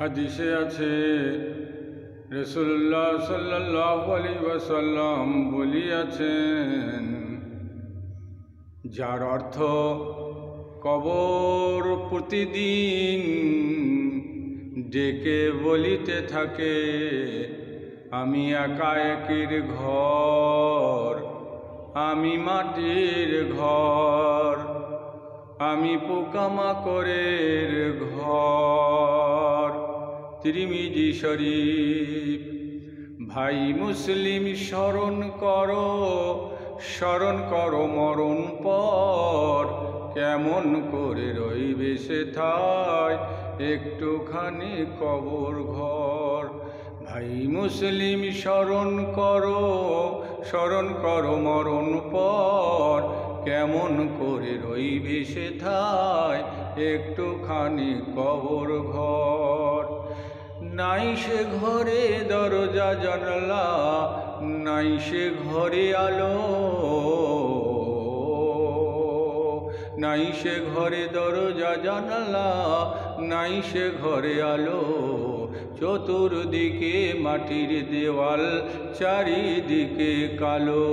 হাদিসে আছে রাসূলুল্লাহ সাল্লাল্লাহু আলাইহি ওয়াসাল্লাম বলিয়াছেন, যার অর্থ কবর প্রতিদিন ডেকে বলিতে থাকে, আমি একা একির ঘর, আমি মাটির ঘর, আমি পোকামাকড়ের ঘর। তিরমিজি শরীফ। ভাই মুসলিম, স্মরণ করো মরণ পর, কেমন করে রইবে সেথায় একটুখানি কবর ঘর। ভাই মুসলিম, স্মরণ করো মরণ পর, কেমন করে রইবে সেথায় একটুখানি কবর ঘর। নাই সে ঘরে দরজা জানলা, নাই সে ঘরে আলো, নাই সে ঘরে দরজা জানলা, নাই সে ঘরে আলো। চতুর্দিকে মাটির দেওয়াল, চারিদিকে কালো।